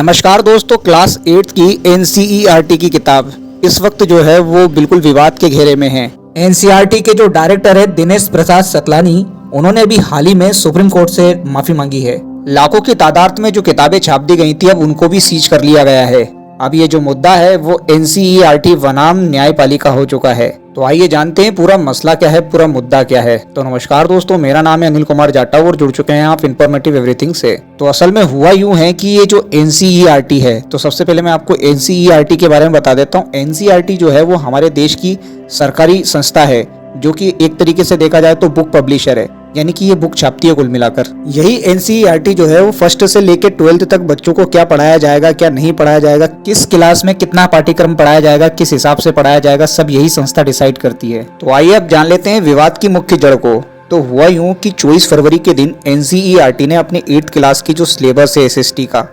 नमस्कार दोस्तों, क्लास 8 की एनसीईआरटी की किताब इस वक्त जो है वो बिल्कुल विवाद के घेरे में है। एनसीईआरटी के जो डायरेक्टर है दिनेश प्रसाद सकलानी, उन्होंने अभी हाल ही में सुप्रीम कोर्ट से माफी मांगी है। लाखों की तादाद में जो किताबें छाप दी गई थी, अब उनको भी सीज कर लिया गया है। अब ये जो मुद्दा है वो एनसीईआरटी बनाम न्यायपालिका हो चुका है। तो आइए जानते हैं पूरा मसला क्या है, पूरा मुद्दा क्या है। तो नमस्कार दोस्तों, मेरा नाम है अनिल कुमार जाटा और जुड़ चुके हैं आप इन्फॉर्मेटिव एवरीथिंग से। तो असल में हुआ यूं है कि ये जो एनसीईआरटी है, तो सबसे पहले मैं आपको एनसीईआरटी के बारे में बता देता हूँ। एनसीईआरटी जो है वो हमारे देश की सरकारी संस्था है, जो कि एक तरीके से देखा जाए तो बुक पब्लिशर है, यानी कि ये बुक छापती है कुल मिलाकर। यही एनसीईआरटी जो है वो फर्स्ट से लेकर 12th तक बच्चों को क्या पढ़ाया जाएगा, क्या नहीं पढ़ाया जाएगा, किस क्लास में कितना पाठ्यक्रम पढ़ाया जाएगा, किस हिसाब से पढ़ाया जाएगा, सब यही संस्था डिसाइड करती है। तो आइए अब जान लेते हैं विवाद की मुख्य जड़ को। तो हुआ यूं कि 24 फरवरी के दिन एनसीईआरटी ने अपनी 8th क्लास की जो सिलेबस है एसएसटी का,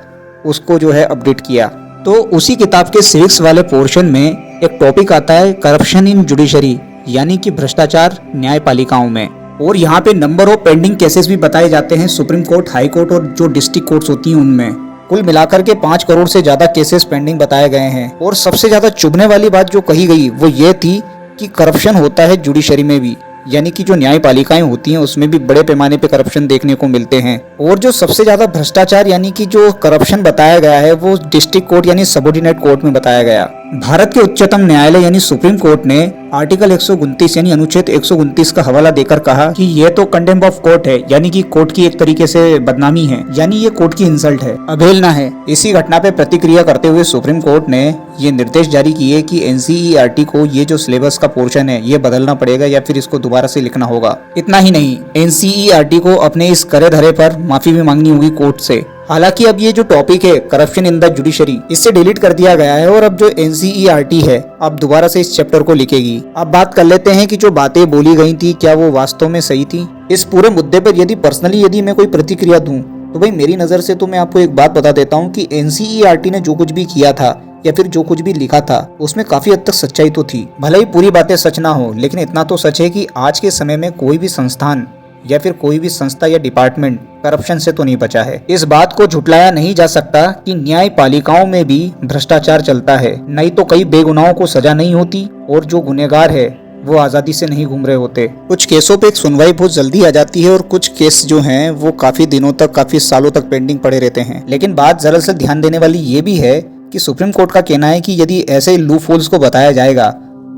उसको जो है अपडेट किया। तो उसी किताब के सिविक्स वाले पोर्शन में एक टॉपिक आता है करप्शन इन जुडिशरी, यानी कि भ्रष्टाचार न्यायपालिकाओं में। और यहाँ पे नंबर ऑफ पेंडिंग केसेस भी बताए जाते हैं सुप्रीम कोर्ट, हाई कोर्ट और जो डिस्ट्रिक्ट कोर्ट्स होती हैं उनमें। कुल मिलाकर के 5 करोड़ से ज्यादा केसेस पेंडिंग बताए गए हैं। और सबसे ज्यादा चुभने वाली बात जो कही गई वो ये थी कि करप्शन होता है जुडिशरी में भी, यानी कि जो न्यायपालिकाएं होती हैं उसमें भी बड़े पैमाने पे करप्शन देखने को मिलते हैं। और जो सबसे ज्यादा भ्रष्टाचार यानी कि जो करप्शन बताया गया है वो डिस्ट्रिक्ट कोर्ट यानी सबऑर्डिनेट कोर्ट में बताया गया। भारत के उच्चतम न्यायालय यानी सुप्रीम कोर्ट ने आर्टिकल 129 यानी अनुच्छेद 129 का हवाला देकर कहा कि ये तो कंडेम ऑफ कोर्ट है, यानी कि कोर्ट की एक तरीके से बदनामी है, यानी ये कोर्ट की इंसल्ट है, अवहेलना है। इसी घटना पे प्रतिक्रिया करते हुए सुप्रीम कोर्ट ने ये निर्देश जारी किए कि एनसीईआरटी को ये जो सिलेबस का पोर्शन है ये बदलना पड़ेगा या फिर इसको दोबारा से लिखना होगा। इतना ही नहीं, एनसीईआरटी को अपने इस करे धरे पर माफी भी मांगनी होगी कोर्ट से। हालांकि अब ये जो टॉपिक है करप्शन इन द जुडिशरी, इससे डिलीट कर दिया गया है और अब जो एनसीईआरटी है अब दोबारा से इस चैप्टर को लिखेगी। अब बात कर लेते हैं कि जो बातें बोली गई थी क्या वो वास्तव में सही थी। इस पूरे मुद्दे पर यदि मैं कोई प्रतिक्रिया दूं तो भाई मेरी नजर से तो मैं आपको एक बात बता देता हूं कि एनसीईआरटी ने जो कुछ भी किया था या फिर जो कुछ भी लिखा था उसमें काफी हद तक सच्चाई तो थी। भले ही पूरी बातें सच ना हो, लेकिन इतना तो सच है कि आज के समय में कोई भी संस्थान या फिर कोई भी संस्था या डिपार्टमेंट करप्शन से तो नहीं बचा है। इस बात को झुटलाया नहीं जा सकता कि न्यायपालिकाओं में भी भ्रष्टाचार चलता है, नहीं तो कई बेगुनाहों को सजा नहीं होती और जो गुनहगार है वो आजादी से नहीं घूम रहे होते। कुछ केसों पे एक सुनवाई बहुत जल्दी आ जाती है और कुछ केस जो हैं वो काफी दिनों तक, काफी सालों तक पेंडिंग पड़े रहते हैं। लेकिन बात जरा सा ध्यान देने वाली ये भी है कि सुप्रीम कोर्ट का कहना है कि यदि ऐसे लूप होल्स को बताया जाएगा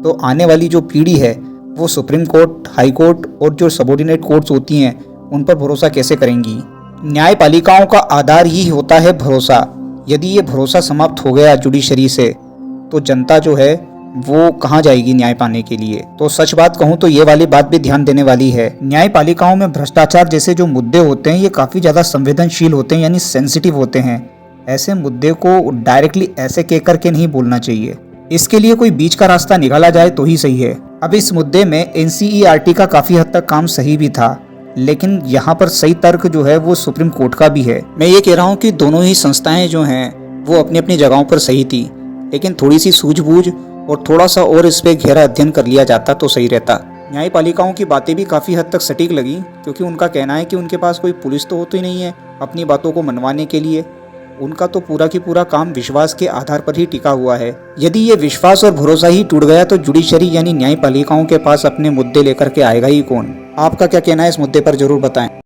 तो आने वाली जो पीढ़ी है वो सुप्रीम कोर्ट, हाई कोर्ट और जो सबऑर्डिनेट कोर्ट्स होती हैं उन पर भरोसा कैसे करेंगी। न्यायपालिकाओं का आधार ही होता है भरोसा। यदि ये भरोसा समाप्त हो गया जुडिशरी से तो जनता जो है वो कहाँ जाएगी न्याय पाने के लिए। तो सच बात कहूँ तो ये वाली बात भी ध्यान देने वाली है। न्यायपालिकाओं में भ्रष्टाचार जैसे जो मुद्दे होते हैं ये काफी ज्यादा संवेदनशील होते हैं, यानी सेंसिटिव होते हैं। ऐसे मुद्दे को डायरेक्टली ऐसे कह करके नहीं बोलना चाहिए, इसके लिए कोई बीच का रास्ता निकाला जाए तो ही सही है। अब इस मुद्दे में एनसीईआरटी का काफी हद तक काम सही भी था, लेकिन यहाँ पर सही तर्क जो है वो सुप्रीम कोर्ट का भी है। मैं ये कह रहा हूँ कि दोनों ही संस्थाएं जो हैं वो अपनी अपनी जगहों पर सही थी, लेकिन थोड़ी सी सूझबूझ और थोड़ा सा और इस पे गहरा अध्ययन कर लिया जाता तो सही रहता। न्यायपालिकाओं की बातें भी काफी हद तक सटीक लगी, क्योंकि उनका कहना है कि उनके पास कोई पुलिस तो होती नहीं है अपनी बातों को मनवाने के लिए। उनका तो पूरा की पूरा काम विश्वास के आधार पर ही टिका हुआ है। यदि ये विश्वास और भरोसा ही टूट गया तो जुडिशरी यानी न्यायपालिकाओं के पास अपने मुद्दे लेकर के आएगा ही कौन। आपका क्या कहना है इस मुद्दे पर जरूर बताएं।